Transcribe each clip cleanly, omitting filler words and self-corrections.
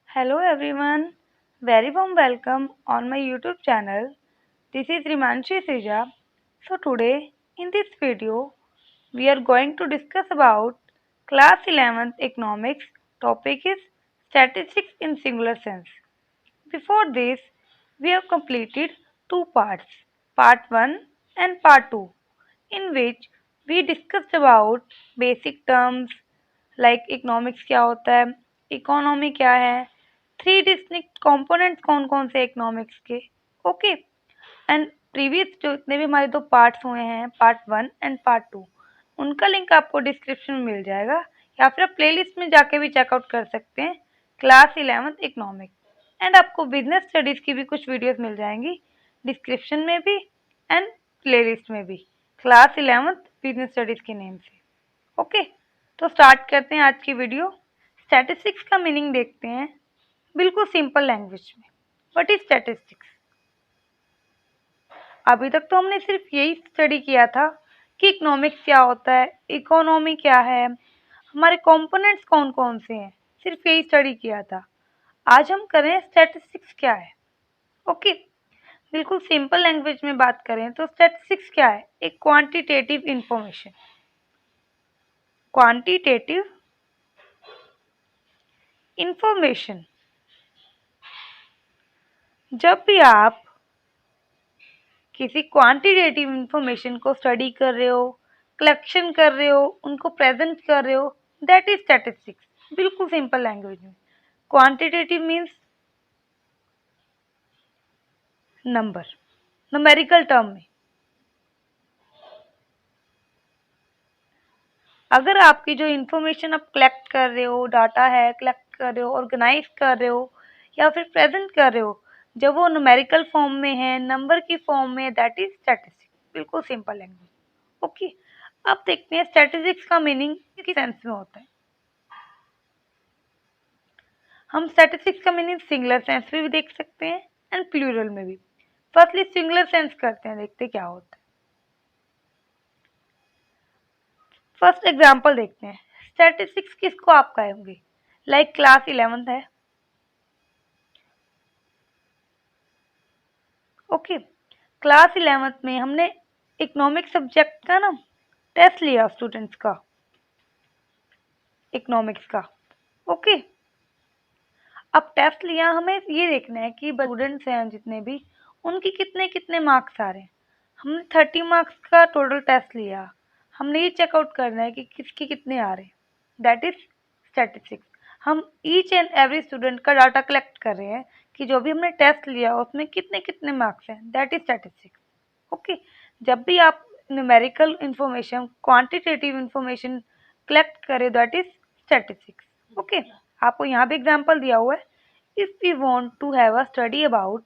Hello everyone, very warm welcome on my YouTube channel. This is Rimanshi Sija. So today in this video we are going to discuss about class 11th economics. Topic is statistics in singular sense. Before this we have completed two parts, part 1 and part 2, in which we discussed about basic terms like economics क्या होता है, economy क्या है, three distinct components कौन कौन से economics के, okay. And previous जो इतने भी हमारे दो पार्ट्स हुए हैं, पार्ट 1 एंड पार्ट 2, उनका लिंक आपको डिस्क्रिप्शन में मिल जाएगा या फिर आप प्लेलिस्ट में जाके भी चेकआउट कर सकते हैं, क्लास 11th इकोनॉमिक्स। एंड आपको बिजनेस स्टडीज़ की भी कुछ वीडियोस मिल जाएंगी डिस्क्रिप्शन में भी एंड प्लेलिस्ट में भी, क्लास 11th बिजनेस स्टडीज़ के नेम से, ओके। तो स्टार्ट करते हैं आज की वीडियो। स्टैटिस्टिक्स का मीनिंग देखते हैं बिल्कुल सिंपल लैंग्वेज में। What is statistics? अभी तक तो हमने सिर्फ यही स्टडी किया था कि इकोनॉमिक्स क्या होता है, इकोनॉमी क्या है, हमारे कंपोनेंट्स कौन कौन से हैं, सिर्फ यही स्टडी किया था। आज हम करें स्टैटिस्टिक्स क्या है, ओके। बिल्कुल सिंपल लैंग्वेज में बात करें तो स्टैटिस्टिक्स क्या है? एक क्वांटिटेटिव इंफॉर्मेशन, क्वांटिटेटिव इंफॉर्मेशन। जब भी आप किसी क्वांटिटेटिव इंफॉर्मेशन को स्टडी कर रहे हो, कलेक्शन कर रहे हो, उनको प्रेजेंट कर रहे हो, दैट इज स्टैटिस्टिक्स। बिल्कुल सिंपल लैंग्वेज में quantitative means number, numerical term में। अगर आपकी जो इंफॉर्मेशन आप कलेक्ट कर रहे हो, डाटा है कलेक्ट कर रहे हो, ऑर्गेनाइज कर रहे हो या फिर प्रेजेंट कर रहे हो, जब वो न्यूमेरिकल फॉर्म में है, नंबर की फॉर्म में, दैट इज स्टैटिस्टिक्स। बिल्कुल सिंपल लैंग्वेज, ओके। अब देखते हैं स्टैटिस्टिक्स का मीनिंग किस सेंस में होता है। हम स्टैटिस्टिक्स का मीनिंग सिंगुलर सेंस में भी देख सकते हैं एंड प्लूरल में भी। फर्स्टली सिंगुलर सेंस करते हैं, देखते हैं क्या होता है। फर्स्ट एग्जांपल देखते हैं। स्टैटिस्टिक्स किसको आप कहेंगे? लाइक क्लास 11th है, ओके। क्लास 11th में हमने इकोनॉमिक सब्जेक्ट का ना टेस्ट लिया स्टूडेंट्स का, इकोनॉमिक्स का, ओके। अब टेस्ट लिया, हमें ये देखना है कि स्टूडेंट्स हैं जितने भी, उनके कितने कितने मार्क्स आ रहे हैं। हमने 30 मार्क्स का टोटल टेस्ट लिया, हमने ये चेकआउट करना है कि किसके कितने आ रहे हैं, दैट इज स्टैटिस्टिक्स। हम ईच एंड एवरी स्टूडेंट का डाटा कलेक्ट कर रहे हैं कि जो भी हमने टेस्ट लिया उसमें कितने कितने मार्क्स हैं, दैट इज स्टैटिस्टिक्स, ओके। जब भी आप numerical information, quantitative information collect करें, दैट इज स्टैटिस्टिक्स, ओके। आपको यहाँ भी एग्जाम्पल दिया हुआ है। If we want to have a study about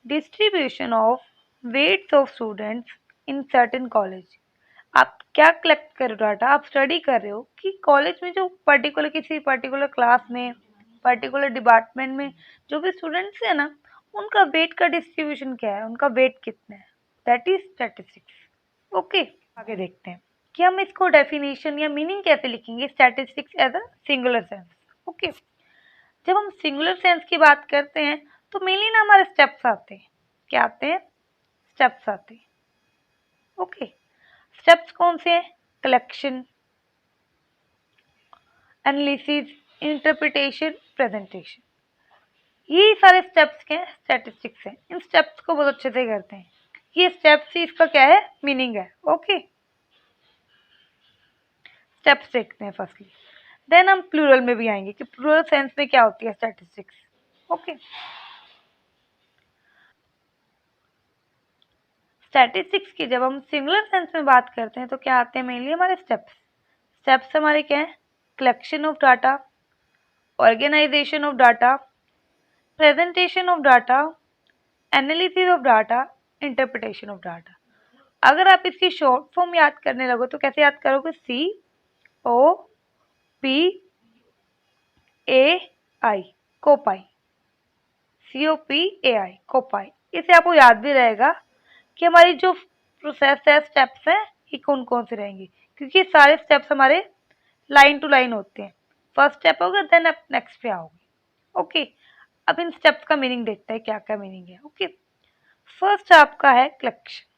distribution of weights of students in certain college, आप क्या कलेक्ट कर रहे हो डाटा? आप स्टडी कर रहे हो कि कॉलेज में जो पर्टिकुलर, किसी पर्टिकुलर क्लास में, पर्टिकुलर डिपार्टमेंट में जो भी स्टूडेंट्स है ना, उनका वेट का डिस्ट्रीब्यूशन क्या है, उनका वेट कितना है, दैट इज स्टैटिस्टिक्स, ओके। आगे देखते हैं कि हम इसको डेफिनेशन या मीनिंग कैसे लिखेंगे statistics as a singular sense, okay. जब हम सिंगुलर सेंस की बात करते हैं तो मेनली ना हमारे स्टेप्स आते हैं। क्या आते हैं? स्टेप्स आते हैं, ओके। स्टेप्स कौन से हैं? Collection, analysis, interpretation, presentation. ये सारे स्टेप्स के स्टैटिस्टिक्स हैं। इन स्टेप्स को बहुत अच्छे से करते हैं। ये स्टेप्स ही इसका क्या है, मीनिंग है, ओके। स्टेप्स देखते हैं फर्स्टली, देन हम प्लूरल में भी आएंगे कि प्लूरल सेंस में क्या होती है स्टैटिस्टिक्स, ओके। स्टैटिस्टिक्स की जब हम सिंगुलर सेंस में बात करते हैं तो क्या आते हैं मेनली हमारे स्टेप्स। स्टेप्स हमारे क्या है? Collection of data, organisation of data, presentation of data, analysis of data, interpretation of data. अगर आप इसकी शॉर्ट फॉर्म याद करने लगो तो कैसे याद करोगे? COPAI, कोपाई, COPAI, कोपाई। इसे आपको याद भी रहेगा कि हमारी जो प्रोसेस है, स्टेप्स हैं, ये कौन कौन से रहेंगे, क्योंकि सारे स्टेप्स हमारे लाइन टू लाइन होते हैं। फर्स्ट स्टेप होगा, देन आप नेक्स्ट पे आओगे, ओके, अब इन स्टेप्स का मीनिंग देखते हैं क्या क्या मीनिंग है। ओके, फर्स्ट आपका है कलेक्शन।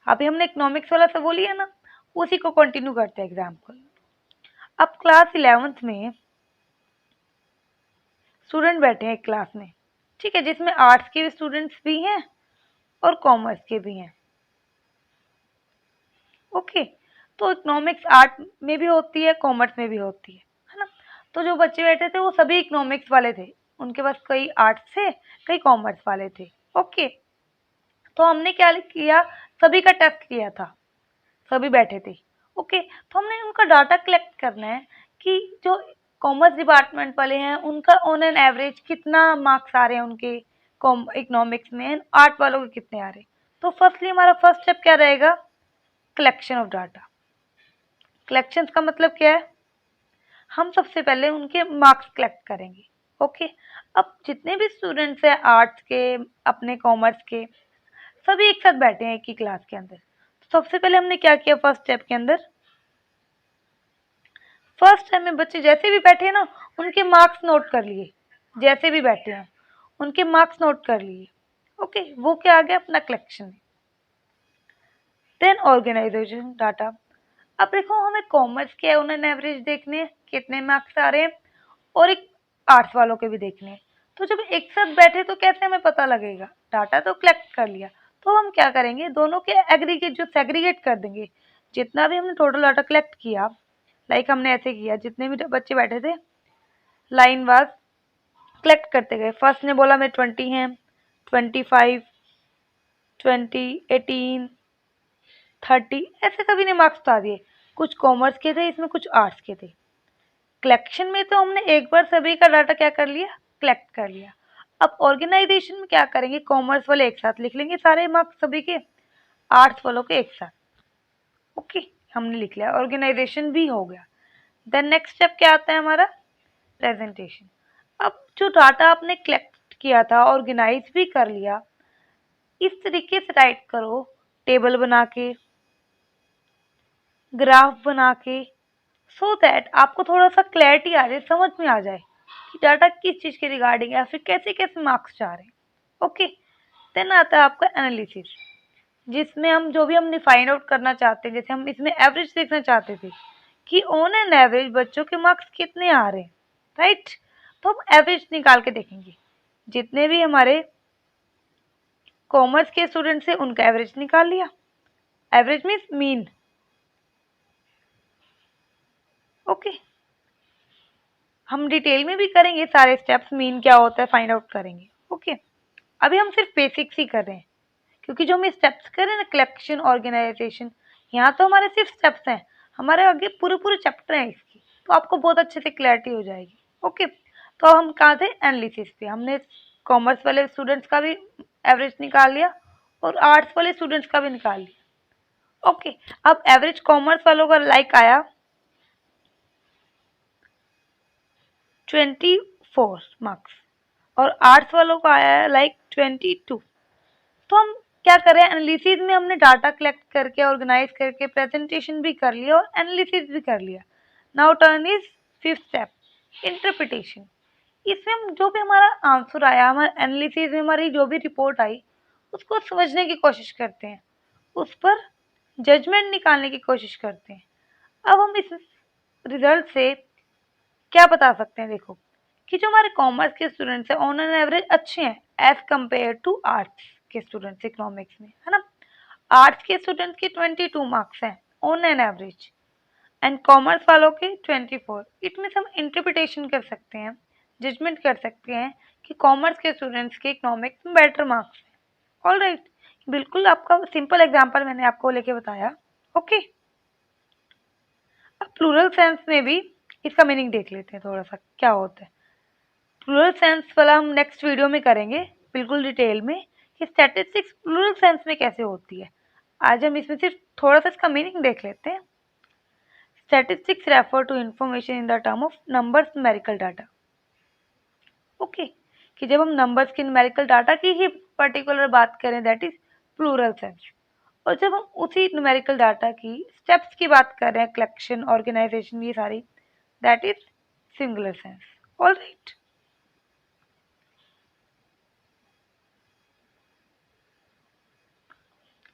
अभी हमने इकोनॉमिक्स वाला सब बोली है ना, उसी को कंटिन्यू करते हैं एग्जाम्पल। अब क्लास 11th में स्टूडेंट बैठे हैं एक क्लास में, ठीक है, जिसमें आर्ट्स के स्टूडेंट्स भी हैं और कॉमर्स के भी हैं। ओके, तो इकोनॉमिक्स आर्ट में भी होती है, कॉमर्स में भी होती है ना। तो जो बच्चे बैठे थे वो सभी इकोनॉमिक्स वाले थे, उनके पास कई आर्ट्स थे, कई कॉमर्स वाले थे। ओके, तो हमने क्या किया, सभी का टेस्ट किया था, सभी बैठे थे। ओके, तो हमने उनका डाटा कलेक्ट करना है कि जो कॉमर्स डिपार्टमेंट वाले हैं उनका ऑन एन एवरेज कितना मार्क्स आ रहे हैं उनके इकोनॉमिक्स में, आर्ट वालों के कितने आ रहे हैं। तो फर्स्टली हमारा फर्स्ट स्टेप क्या रहेगा, कलेक्शन ऑफ डाटा। कलेक्शन का मतलब क्या है, हम सबसे पहले उनके मार्क्स कलेक्ट करेंगे। ओके, अब जितने भी स्टूडेंट्स हैं आर्ट्स के, अपने कॉमर्स के, सभी एक साथ बैठे हैं एक ही क्लास के अंदर। तो सबसे पहले हमने क्या किया, फर्स्ट स्टेप के अंदर फर्स्ट टाइम में बच्चे जैसे भी बैठे हैं ना, उनके मार्क्स नोट कर लिए, जैसे भी बैठे हैं उनके मार्क्स नोट कर लिए। ओके, वो क्या आ गया, अपना कलेक्शन। Then organisation data. अब देखो हमें कॉमर्स के ऑन एन एवरेज देखने हैं कितने मार्क्स आ रहे हैं, और एक आर्ट्स वालों के भी देखने हैं। तो जब एक साथ बैठे तो कैसे हमें पता लगेगा, डाटा तो कलेक्ट कर लिया, तो हम क्या करेंगे, दोनों के एग्रीगेट जो सेग्रीगेट कर देंगे, जितना भी हमने टोटल डाटा कलेक्ट किया, लाइक हमने ऐसे किया, जितने भी बच्चे बैठे थे लाइन वाइज कलेक्ट करते गए। फर्स्ट ने बोला मेरे 20 हैं, 25, 20, 18, 30, ऐसे सभी ने मार्क्स बता दिए। कुछ कॉमर्स के थे इसमें, कुछ आर्ट्स के थे। कलेक्शन में तो हमने एक बार सभी का डाटा क्या कर लिया, कलेक्ट कर लिया। अब ऑर्गेनाइजेशन में क्या करेंगे, कॉमर्स वाले एक साथ लिख लेंगे सारे मार्क्स सभी के, आर्ट्स वालों के एक साथ। ओके, हमने लिख लिया, ऑर्गेनाइजेशन भी हो गया। देन नेक्स्ट स्टेप क्या आता है हमारा, प्रेजेंटेशन। अब जो डाटा आपने कलेक्ट किया था, ऑर्गेनाइज भी कर लिया, इस तरीके से राइट करो, टेबल बना के, ग्राफ बना के, सो दैट आपको थोड़ा सा क्लैरिटी आ जाए, समझ में आ जाए कि डाटा किस चीज़ के रिगार्डिंग है, या फिर कैसे कैसे मार्क्स जा रहे हैं। ओके, देन आता है आपका एनालिसिस, जिसमें हम जो भी हमने फाइंड आउट करना चाहते हैं, जैसे हम इसमें एवरेज देखना चाहते थे कि ऑन एन एवरेज बच्चों के मार्क्स कितने आ रहे हैं, राइट। तो हम एवरेज निकाल के देखेंगे, जितने भी हमारे कॉमर्स के स्टूडेंट्स हैं उनका एवरेज निकाल लिया, एवरेज मीन्स मीन। ओके, हम डिटेल में भी करेंगे सारे स्टेप्स, मीन क्या होता है फाइंड आउट करेंगे। ओके, अभी हम सिर्फ बेसिक्स ही कर रहे हैं, क्योंकि जो हम स्टेप्स कर रहे हैं ना, कलेक्शन, ऑर्गेनाइजेशन, यहाँ तो हमारे सिर्फ स्टेप्स हैं, हमारे आगे पूरे पूरे चैप्टर हैं इसकी, तो आपको बहुत अच्छे से क्लैरिटी हो जाएगी। ओके, तो हम कहाँ थे, एनालिसिस पे। हमने कॉमर्स वाले स्टूडेंट्स का भी एवरेज निकाल लिया और आर्ट्स वाले स्टूडेंट्स का भी निकाल लिया। ओके, अब एवरेज कॉमर्स वालों का लाइक आया 24 मार्क्स, और आर्ट्स वालों का आया है लाइक 22। तो हम क्या करें, एनालिसिस में हमने डाटा कलेक्ट करके, ऑर्गेनाइज करके, प्रेजेंटेशन भी कर लिया और एनालिसिस भी कर लिया। Now turn is fifth step, interpretation. इसमें हम जो भी हमारा आंसर आया, हमारे एनालिसिस में हमारी जो भी रिपोर्ट आई, उसको समझने की कोशिश करते हैं, उस पर जजमेंट निकालने की कोशिश करते हैं। अब हम इस रिजल्ट से क्या बता सकते हैं, देखो कि जो हमारे कॉमर्स के स्टूडेंट्स हैं ऑन एन एवरेज अच्छे हैं एज कंपेयर टू आर्ट्स के स्टूडेंट्स इकोनॉमिक्स में, है ना। आर्ट्स के स्टूडेंट्स के 22 मार्क्स हैं on an average, and commerce वालों के 24। इट मीन्स हम इंटरप्रिटेशन कर सकते हैं, जजमेंट कर सकते हैं कि कॉमर्स के स्टूडेंट्स के इकोनॉमिक्स में बेटर मार्क्स हैं। ऑल राइट, बिल्कुल आपका सिंपल एग्जाम्पल मैंने आपको लेके बताया। ओके, अब प्लूरल सेंस में भी इसका मीनिंग देख लेते हैं थोड़ा सा क्या होता है। प्लूरल सेंस वाला हम नेक्स्ट वीडियो में करेंगे बिल्कुल डिटेल में, कि स्टैटिस्टिक्स प्लूरल सेंस में कैसे होती है। आज हम इसमें सिर्फ थोड़ा सा इसका मीनिंग देख लेते हैं। Statistics refer to information in the term of numbers, numerical data. Okay, कि जब हम नंबर्स की, न्यूमेरिकल डाटा की ही पर्टिकुलर बात करें, दैट इज प्लूरल सेंस। और जब हम उसी न्यूमेरिकल डाटा की स्टेप्स की बात कर रहे हैं, कलेक्शन, ऑर्गेनाइजेशन, ये सारी, that is singular sense. All right,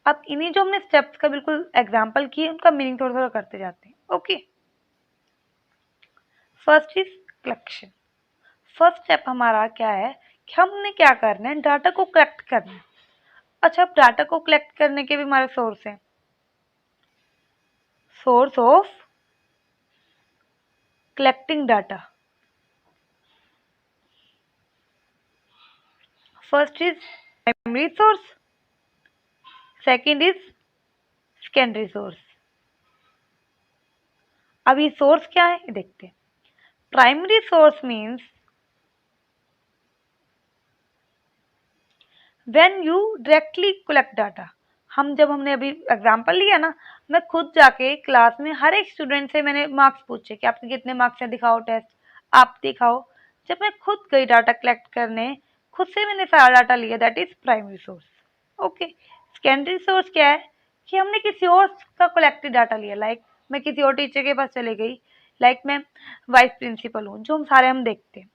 अब इन्हीं जो हमने स्टेप्स का बिल्कुल एग्जाम्पल किए उनका मीनिंग थोड़ा थोड़ा करते जाते हैं। Okay, first is collection. First step हमारा क्या है कि हमने क्या करना है, डाटा को कलेक्ट करना है। अच्छा, अब डाटा को कलेक्ट करने के भी हमारे सोर्स हैं। Source of collecting data, first is primary source, second is secondary source. अब ये सोर्स क्या है ये देखते हैं। Primary source means when you directly collect data. जब हमने अभी एग्जांपल लिया ना, मैं खुद जाके क्लास में हर एक स्टूडेंट से मैंने मार्क्स पूछे कि आपके कितने मार्क्स हैं, दिखाओ टेस्ट, आप दिखाओ। जब मैं खुद गई डाटा कलेक्ट करने, खुद से मैंने सारा डाटा लिया, that is primary source. Okay, secondary source क्या है कि हमने किसी और का कलेक्टेड डाटा लिया, लाइक मैं किसी और टीचर के पास चले गई, लाइक मैं वाइस प्रिंसिपल हूँ, जो हम देखते हैं,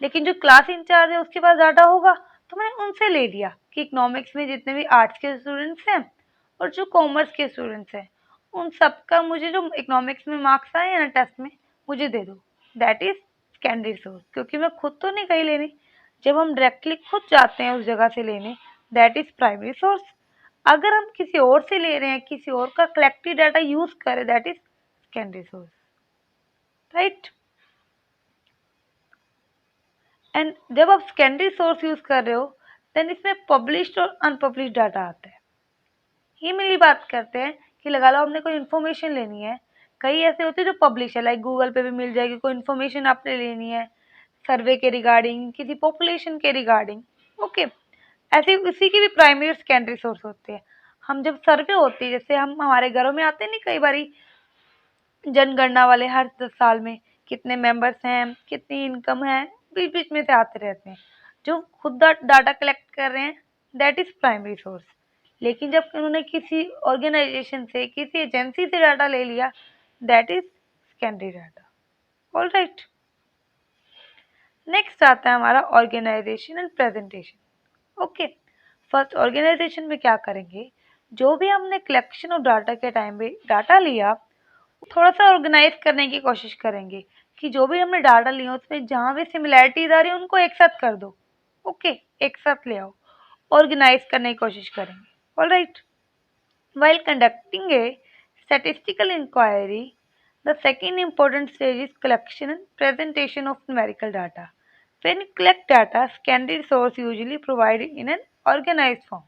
लेकिन जो क्लास इंचार्ज है उसके पास डाटा होगा, तो मैंने उनसे ले लिया कि इकोनॉमिक्स में जितने भी आर्ट्स के स्टूडेंट्स हैं और जो कॉमर्स के स्टूडेंट्स हैं, उन सबका मुझे जो इकोनॉमिक्स में मार्क्स आए हैं ना टेस्ट में, मुझे दे दो। दैट इज सेकेंडरी सोर्स, क्योंकि मैं खुद तो नहीं कहीं लेनी। जब हम डायरेक्टली खुद जाते हैं उस जगह से लेने, दैट इज प्राइमरी सोर्स। अगर हम किसी और से ले रहे हैं, किसी और का कलेक्टेड डाटा यूज करें, that is secondary source, right. And जब आप सेकेंडरी सोर्स यूज कर रहे हो, देन इसमें पब्लिश्ड और अनपब्लिश्ड डाटा आता है। ये मेरी बात करते हैं कि लगा लो हमने कोई इन्फॉर्मेशन लेनी है, कई ऐसे होते हैं जो पब्लिश है, लाइक गूगल पे भी मिल जाएगी, कोई इन्फॉर्मेशन आपने लेनी है सर्वे के रिगार्डिंग, किसी पॉपुलेशन के रिगार्डिंग। ओके, ऐसे उसी की भी प्राइमरी और सेकेंडरी सोर्स होते हैं। हम जब सर्वे होती है, जैसे हम हमारे घरों में आते हैं नहीं कई बारी जनगणना वाले, हर 10 साल में कितने मेंबर्स हैं, कितनी इनकम है, बीच बीच में से आते रहते हैं। जो खुद डाटा कलेक्ट कर रहे हैं, दैट इज प्राइमरी सोर्स। लेकिन जब उन्होंने किसी ऑर्गेनाइजेशन से, किसी एजेंसी से डाटा ले लिया, that is secondary data. All right, next आता है हमारा organisation and presentation. Okay, first organisation में क्या करेंगे, जो भी हमने कलेक्शन ऑफ डाटा के टाइम पे डाटा लिया, थोड़ा सा ऑर्गेनाइज करने की कोशिश करेंगे कि जो भी हमने डाटा लिया उसमें जहाँ भी सिमिलैरिटीज आ रही है उनको एक साथ कर दो। ओके, एक साथ ले आओ, ऑर्गेनाइज करने की कोशिश करेंगे। All right, while conducting a statistical inquiry, the second important stage is collection and presentation of numerical data. When you collect data, secondary source usually provided in an organized form.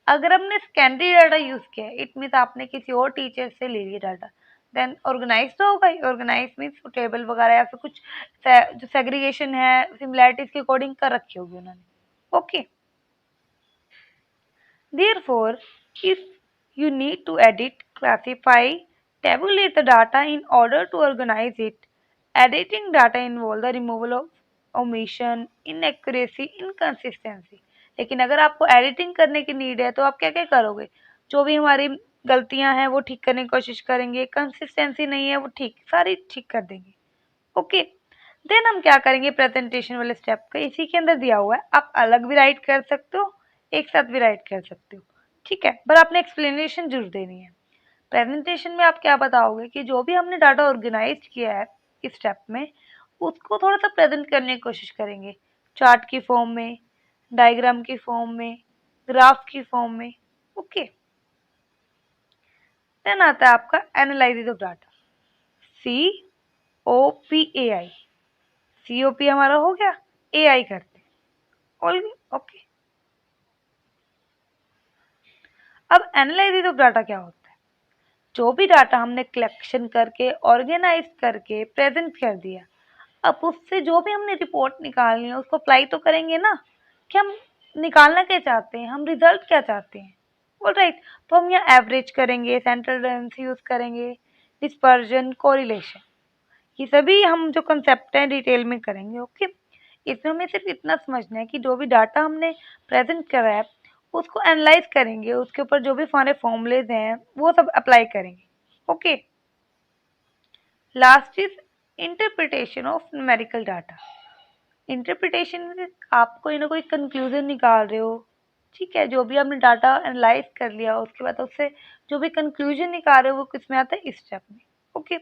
अगर हमने secondary data use किया है, it means आपने किसी और teacher से ले लिया डाटा, देन ऑर्गेनाइज तो होगा ही। ऑर्गेनाइज मीन्स टेबल वगैरह या फिर कुछ जो सेग्रीगेशन है सिमिलैरिटीज के अकॉर्डिंग कर रखी होगी उन्होंने। Okay, therefore, if you need to edit, classify, tabulate the data in order to organize it, editing data involves the removal of omission, inaccuracy, inconsistency. लेकिन अगर आपको एडिटिंग करने की नीड है तो आप क्या क्या करोगे, जो भी हमारी गलतियां हैं वो ठीक करने की कोशिश करेंगे, कंसिस्टेंसी नहीं है वो सारी ठीक कर देंगे। ओके, देन हम क्या करेंगे, प्रेजेंटेशन वाले स्टेप का इसी के अंदर दिया हुआ है, आप अलग भी राइट कर सकते हो, एक साथ भी राइट कर सकते हो, ठीक है, पर आपने एक्सप्लेनेशन जरूर देनी है। प्रेजेंटेशन में आप क्या बताओगे कि जो भी हमने डाटा ऑर्गेनाइज किया है इस स्टेप में, उसको थोड़ा सा प्रेजेंट करने की कोशिश करेंगे, चार्ट की फॉर्म में, डायग्राम की फॉर्म में, ग्राफ की फॉर्म में। ओके, देन आता है आपका analysis of data, COPAI। COP हमारा हो गया, AI करते हैं। ओके, अब एनालिसिस ऑफ डाटा क्या होता है, जो भी डाटा हमने कलेक्शन करके ऑर्गेनाइज करके प्रेजेंट कर दिया, अब उससे जो भी हमने रिपोर्ट निकालनी है उसको अप्लाई तो करेंगे ना, कि हम निकालना क्या चाहते हैं, हम रिजल्ट क्या चाहते हैं। ऑलराइट, तो हम यहाँ एवरेज करेंगे, सेंट्रल रेफरेंस यूज करेंगे, डिस्पर्जन, कोरिलेशन, ये सभी हम जो कंसेप्ट हैं डिटेल में करेंगे। ओके, इसमें हमें सिर्फ इतना समझना है कि जो भी डाटा हमने प्रेजेंट करा है उसको एनालाइज करेंगे, उसके ऊपर जो भी हमारे फॉर्मूलेज हैं वो सब अप्लाई करेंगे। Okay, last is interpretation of numerical data. Interpretation में आप कोई ना कोई कंक्लूजन निकाल रहे हो, ठीक है, जो भी आपने डाटा एनालाइज कर लिया उसके बाद उससे जो भी कंक्लूजन निकाल रहे हो वो किस में आता है, इस स्टेप में। Okay,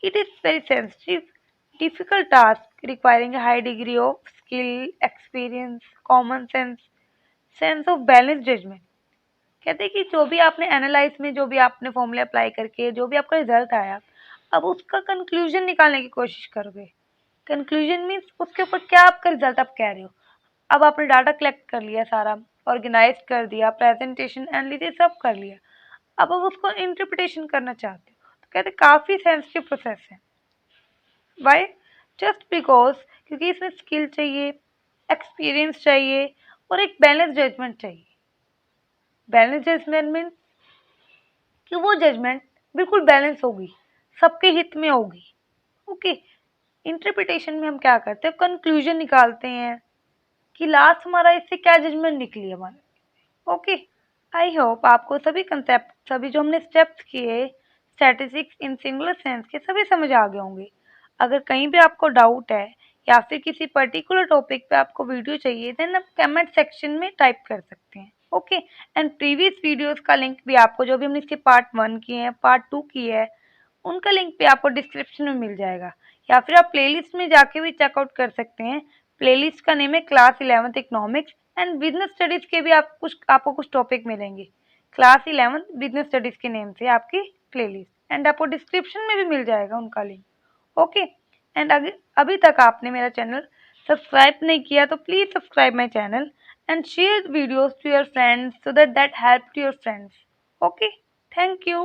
it is very sensitive difficult task requiring a high degree of skill, experience, common sense of balance judgement. कहते हैं कि जो भी आपने एनालाइज में जो भी आपने फॉर्मूले अप्लाई करके जो भी आपका रिजल्ट आया, अब उसका कंक्लूजन निकालने की कोशिश करोगे। कंक्लूजन मीन्स उसके ऊपर क्या आपका रिजल्ट आप कह रहे हो। अब आपने डाटा कलेक्ट कर लिया सारा, ऑर्गेनाइज कर दिया, प्रेजेंटेशन एनालिसिस सब कर लिया, अब आप उसको इंटरप्रिटेशन करना चाहते हो, तो कहते हैं काफ़ी सेंसिटिव प्रोसेस है। वाई? जस्ट बिकॉज क्योंकि इसमें स्किल चाहिए, एक्सपीरियंस चाहिए और एक बैलेंस जजमेंट चाहिए। बैलेंस जजमेंट मीन्स कि वो जजमेंट बिल्कुल बैलेंस होगी, सबके हित में होगी। ओके, इंटरप्रिटेशन में हम क्या करते हैं, कंक्लूजन निकालते हैं कि लास्ट हमारा इससे क्या जजमेंट निकली हमारे। ओके, आई होप आपको सभी कंसेप्ट, सभी जो हमने स्टेप्स किए स्टैटिस्टिक्स इन सिंगुलर सेंस के, सभी समझ आ गए होंगे। अगर कहीं भी आपको डाउट है या फिर किसी पर्टिकुलर टॉपिक पे आपको वीडियो चाहिए देन आप कमेंट सेक्शन में टाइप कर सकते हैं। ओके, एंड प्रीवियस वीडियोस का लिंक भी आपको, जो भी हमने इसके पार्ट 1 किए हैं, पार्ट 2 किए हैं, उनका लिंक भी आपको डिस्क्रिप्शन में मिल जाएगा, या फिर आप प्लेलिस्ट में जाके भी चेकआउट कर सकते हैं। प्लेलिस्ट का नेम है class 11th economics and business studies के भी आपको कुछ टॉपिक मिलेंगे। क्लास 11th बिजनेस स्टडीज के नेम से आपकी प्लेलिस्ट, एंड आपको डिस्क्रिप्शन में भी मिल जाएगा उनका लिंक। ओके, एंड अगर अभी तक आपने मेरा चैनल सब्सक्राइब नहीं किया तो please subscribe my channel and share videos to your friends so that help to your friends. Okay, thank you.